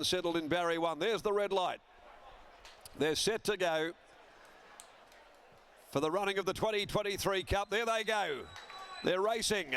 Settled in Barry 1. There's the red light. They're set to go for the running of the 2023 Cup. There they go. They're racing.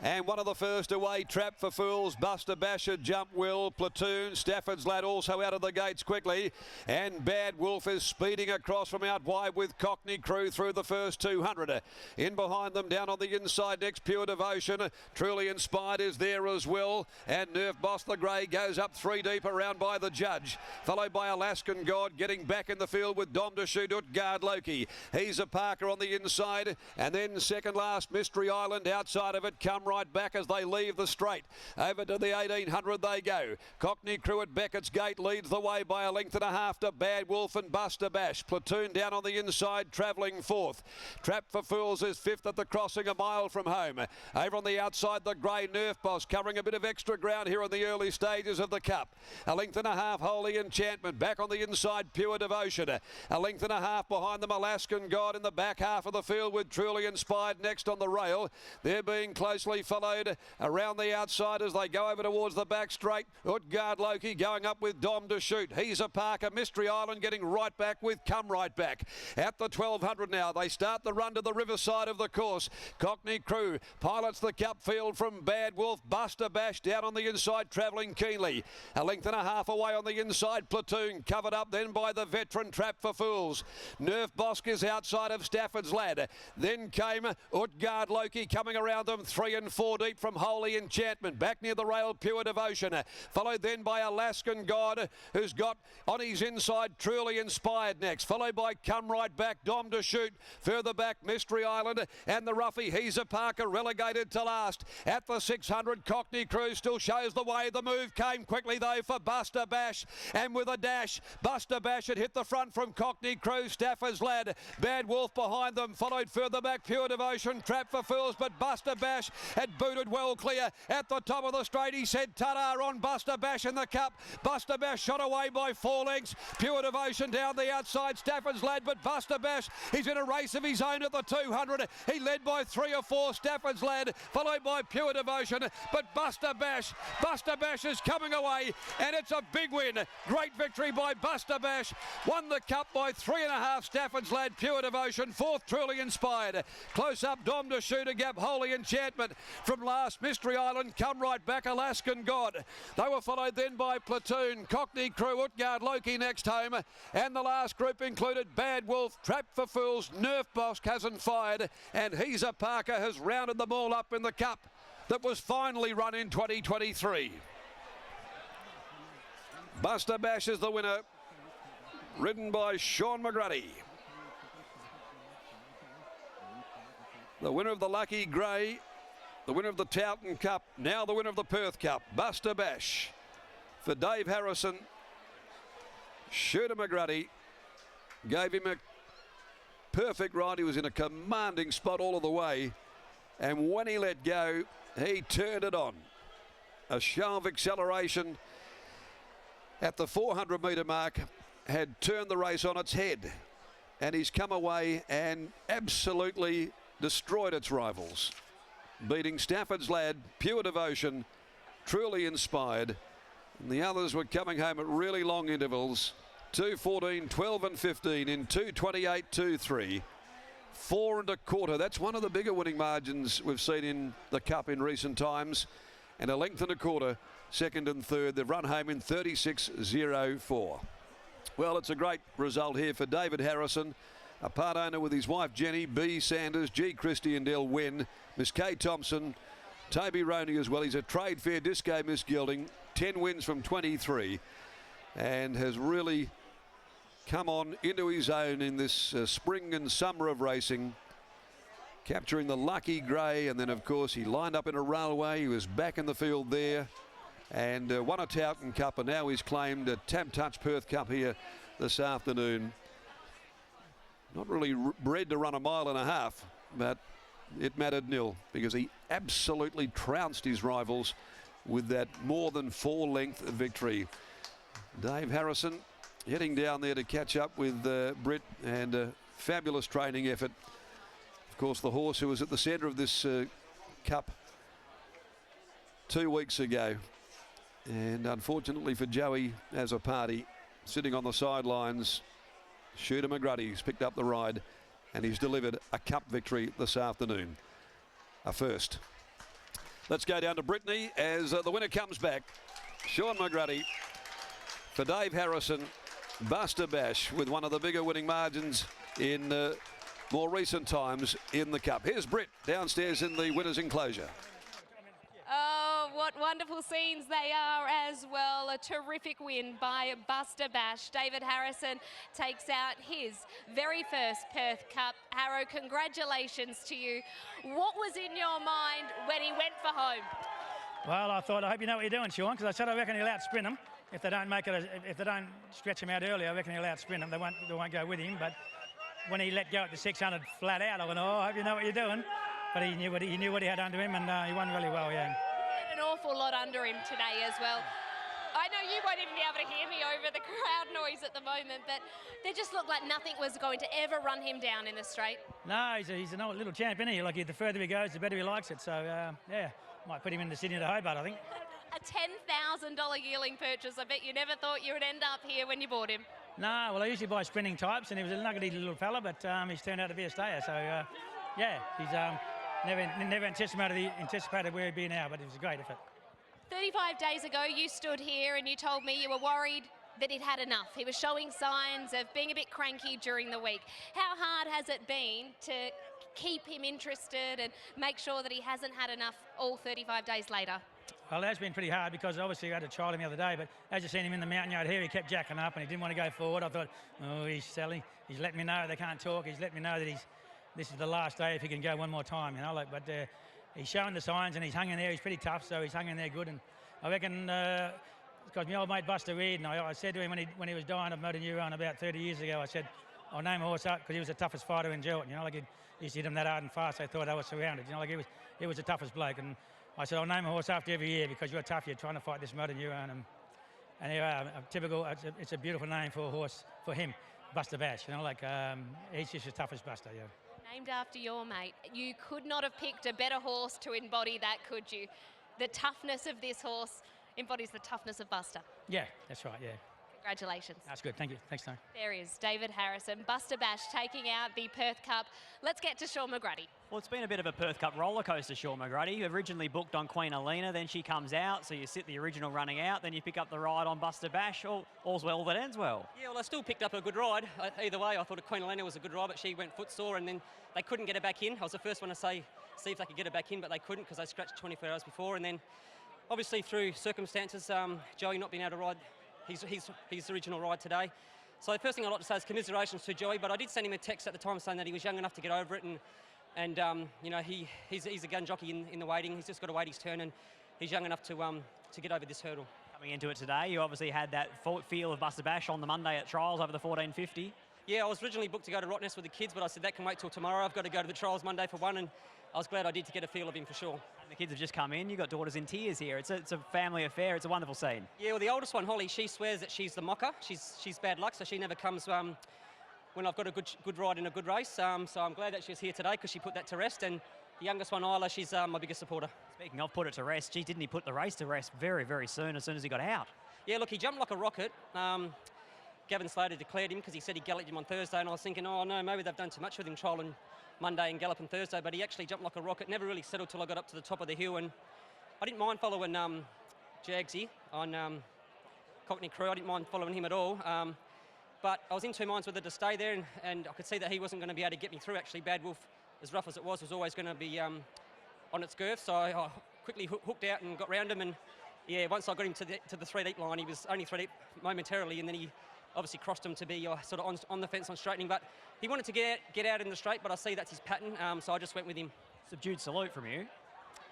And one of the first away, Trap for Fools, Buster Basher, Jump Will, Platoon, Stafford's Lad also out of the gates quickly. And Bad Wolf is speeding across from out wide with Cockney Crew through the first 200. In behind them, down on the inside next, Pure Devotion. Truly Inspired is there as well. And Nerf Boss the Grey goes up 3 deep around by the judge. Followed by Alaskan God getting back in the field with Dom to shoot Utgard Loki. He's a Parker on the inside. And then second last, Mystery Island outside of it. Come right back as they leave the straight. Over to the 1800 they go. Cockney Crew at Beckett's Gate leads the way by a length and a half to Bad Wolf and Buster Bash. Platoon down on the inside, travelling fourth. Trap for Fools is fifth at the crossing, a mile from home. Over on the outside, the grey Nerf Boss covering a bit of extra ground here in the early stages of the Cup. A length and a half, Holy Enchantment. Back on the inside, Pure Devotion. A length and a half behind them, Alaskan God in the back half of the field with Truly Inspired next on the rail. They're being closely followed around the outside as they go over towards the back straight. Utgard Loki going up with Dom to shoot. He's a Parker. Mystery Island getting right back with Come Right Back. At the 1200 now, they start the run to the riverside of the course. Cockney Crew pilots the Cup field from Bad Wolf. Buster Bash down on the inside, travelling keenly. A length and a half away on the inside. Platoon covered up then by the veteran Trap for Fools. Nerf Bosk is outside of Stafford's Lad. Then came Utgard Loki coming around them 3 and 4 deep from Holy Enchantment. Back near the rail, Pure Devotion. Followed then by Alaskan God, who's got on his inside Truly Inspired next. Followed by Come Right Back, Dom to shoot. Further back, Mystery Island and the roughie. He's a Parker relegated to last. At the 600, Cockney Crew still shows the way. The move came quickly though for Buster Bash. And with a dash, Buster Bash had hit the front from Cockney Crew. Stafford's Lad, Bad Wolf behind them. Followed further back, Pure Devotion, Trap for Fools. But Buster Bash had booted well clear at the top of the straight. He said ta-da on Buster Bash in the Cup. Buster Bash shot away by 4 lengths. Pure Devotion down the outside, Stafford's Lad, but Buster Bash, he's in a race of his own at the 200. He led by 3 or 4, Stafford's Lad, followed by Pure Devotion, but Buster Bash is coming away, and it's a big win. Great victory by Buster Bash. Won the Cup by 3.5, Stafford's Lad, Pure Devotion. 4th, Truly Inspired. Close up, Dom to shoot a gap, Holy Enchantment. From last, Mystery Island, Come Right Back, Alaskan God. They were followed then by Platoon, Cockney Crew, Utgard Loki next home. And the last group included Bad Wolf, Trap for Fools, Nerf Bosk hasn't fired. And He's a Parker has rounded them all up in the Cup that was finally run in 2023. Buster Bash is the winner, ridden by Sean McGrady. The winner of the Lucky Grey, the winner of the Towton Cup, now the winner of the Perth Cup, Buster Bash. For Dave Harrison, Shooter McGrady gave him a perfect ride. He was in a commanding spot all of the way. And when he let go, he turned it on. A show of acceleration at the 400 metre mark had turned the race on its head. And he's come away and absolutely destroyed its rivals, beating Stafford's Lad, Pure Devotion, Truly Inspired, and the others were coming home at really long intervals. 2:14, 12 and 15 in 2:28.23. 4 1/4. That's one of the bigger winning margins we've seen in the Cup in recent times. And a length and a quarter, second and third. They've run home in 36.04. Well, it's a great result here for David Harrison, a part owner with his wife Jenny, B. Sanders, G. Christie and Del Wen, Miss Kay Thompson, Toby Roney as well. He's a trade fair disco Miss Gilding, 10 wins from 23, and has really come on into his own in this spring and summer of racing, capturing the Lucky Grey, and then of course he lined up in a railway. He was back in the field there and won a Towton Cup, and now he's claimed a Tam Touch Perth Cup here this afternoon. Not really bred to run a mile and a half, but it mattered nil because he absolutely trounced his rivals with that more than 4 length victory. Dave Harrison heading down there to catch up with Britt, and a fabulous training effort. Of course, the horse who was at the centre of this Cup 2 weeks ago And unfortunately for Joey as a party, sitting on the sidelines, Shooter McGruddy's picked up the ride and he's delivered a cup victory this afternoon. A first. Let's go down to Brittany as the winner comes back. Sean McGruddy for Dave Harrison. Buster Bash with one of the bigger winning margins in more recent times in the Cup. Here's Britt downstairs in the winners' enclosure. Oh, what wonderful scenes they are as well. A terrific win by Buster Bash. David Harrison takes out his very first Perth Cup. Harrow, congratulations to you. What was in your mind when he went for home? Well, I hope you know what you're doing, Sean, because I said I reckon he'll outsprint them. If they don't make it, if they don't stretch him out early, I reckon he'll outsprint them. They won't go with him. But when he let go at the 600 flat out, I went, oh, I hope you know what you're doing. But he knew what he had under him, and he won really well, yeah. He had an awful lot under him today as well. I know you won't even be able to hear me over the crowd noise at the moment, but they just looked like nothing was going to ever run him down in the straight. No, he's an old little champ, isn't he? Like, the further he goes, the better he likes it. So, yeah, might put him in the Sydney to Hobart, I think. A $10,000 yearling purchase. I bet you never thought you would end up here when you bought him. No, well, I usually buy sprinting types, and he was a nuggety little fella, but he's turned out to be a stayer. So, yeah, he's never anticipated where he'd be now, but it was a great effort. 35 days ago, you stood here and you told me you were worried that he'd had enough. He was showing signs of being a bit cranky during the week. How hard has it been to keep him interested and make sure that he hasn't had enough all 35 days later? Well, that's been pretty hard because obviously I had to trial him the other day, but as you seen him in the mountain yard here, he kept jacking up and he didn't want to go forward. I thought, oh, he's selling. He's letting me know they can't talk. He's letting me know that this is the last day if he can go one more time, you know. Like, but he's showing the signs and he's hung in there. He's pretty tough, so he's hung in there good. And I reckon, because my old mate Buster Reid, and I said to him when he was dying of motor neurone about 30 years ago, I said, I'll name a horse up because he was the toughest fighter in Geraldton. You know, like he used to hit him that hard and fast. They thought they were surrounded. You know, like he was the toughest bloke. And I said, I'll name a horse after every year because you're tough. You're trying to fight this motor neurone. And here are, typical. It's a beautiful name for a horse for him, Buster Bash. You know, like he's just the toughest Buster. Yeah. Named after your mate. You could not have picked a better horse to embody that, could you? The toughness of this horse embodies the toughness of Buster. Yeah, that's right, yeah. Congratulations. That's good, thank you. Thanks, Tony. There is David Harrison, Buster Bash taking out the Perth Cup. Let's get to Sean McGruddy. Well, it's been a bit of a Perth Cup roller coaster, Sean McGruddy. Originally booked on Queen Alina, then she comes out, so you sit the original running out, then you pick up the ride on Buster Bash. All's well that ends well. Yeah, well, I still picked up a good ride. Either way, I thought Queen Alina was a good ride, but she went footsore, and then they couldn't get her back in. I was the first one to see if they could get her back in, but they couldn't because they scratched 24 hours before. And then, obviously, through circumstances, Joey not being able to ride his original ride today. So the first thing I'd like to say is commiserations to Joey, but I did send him a text at the time saying that he was young enough to get over it, and you know, he's a gun jockey in the waiting. He's just got to wait his turn, and he's young enough to get over this hurdle. Coming into it today, you obviously had that feel of Buster Bash on the Monday at trials over the 1450. Yeah, I was originally booked to go to Rottnest with the kids, but I said that can wait till tomorrow. I've got to go to the trials Monday for one, and I was glad I did to get a feel of him for sure. And the kids have just come in. You've got daughters in tears here. It's a family affair. It's a wonderful scene. Yeah, well, the oldest one, Holly, she swears that she's the mocker. She's bad luck, so she never comes when I've got a good ride in a good race. So I'm glad that she's here today because she put that to rest. And the youngest one, Isla, she's my biggest supporter. Speaking of put it to rest, gee, didn't he put the race to rest very, very soon as he got out? Yeah, look, he jumped like a rocket. Gavin Slater declared him because he said he galloped him on Thursday, and I was thinking, oh no, maybe they've done too much with him trialling Monday and galloping Thursday, but he actually jumped like a rocket, never really settled till I got up to the top of the hill, and I didn't mind following Jagsy on Cockney Crew. I didn't mind following him at all, but I was in two minds whether to stay there, and I could see that he wasn't going to be able to get me through. Actually, Bad Wolf, as rough as it was always going to be on its girth, so I quickly hooked out and got round him, and yeah, once I got him to the 3 deep line, he was only 3 deep momentarily, and then he obviously crossed him to be sort of on the fence on straightening, but he wanted to get out in the straight, but I see that's his pattern, so I just went with him. Subdued salute from you.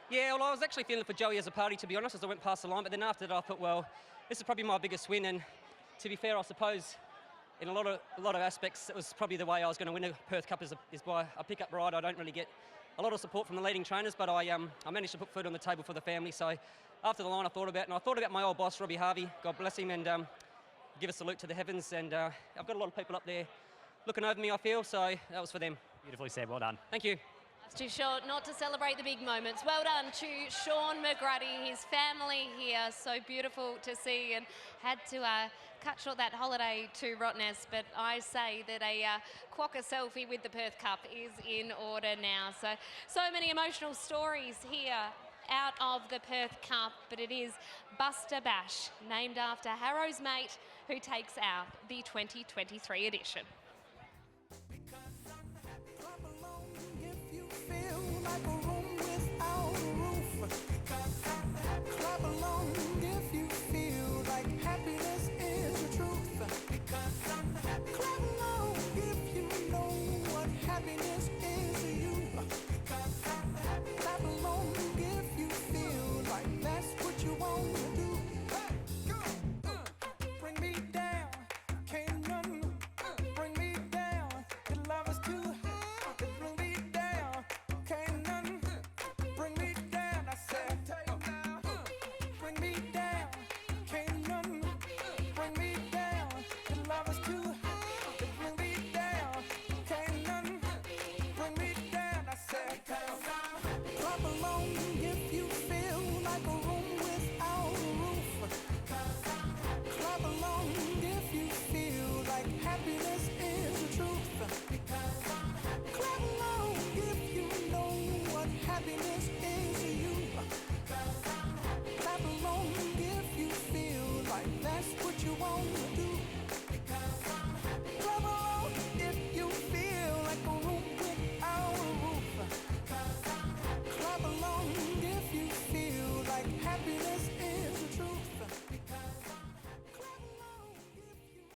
Yeah, well, I was actually feeling for Joey as a party, to be honest, as I went past the line, but then after that I thought, well, this is probably my biggest win, and to be fair, I suppose in a lot of aspects, it was probably the way I was going to win a Perth Cup is by a pickup ride. I don't really get a lot of support from the leading trainers, but I managed to put food on the table for the family, so after the line I thought about my old boss, Robbie Harvey, God bless him, and give a salute to the heavens, and I've got a lot of people up there looking over me, I feel, so that was for them. Beautifully said, well done. Thank you. Too short not to celebrate the big moments. Well done to Sean McGrady, his family here. So beautiful to see, and had to cut short that holiday to Rottnest. But I say that a quokka selfie with the Perth Cup is in order now. So many emotional stories here out of the Perth Cup, but it is Buster Bash, named after Harrow's mate, who takes out the 2023 edition.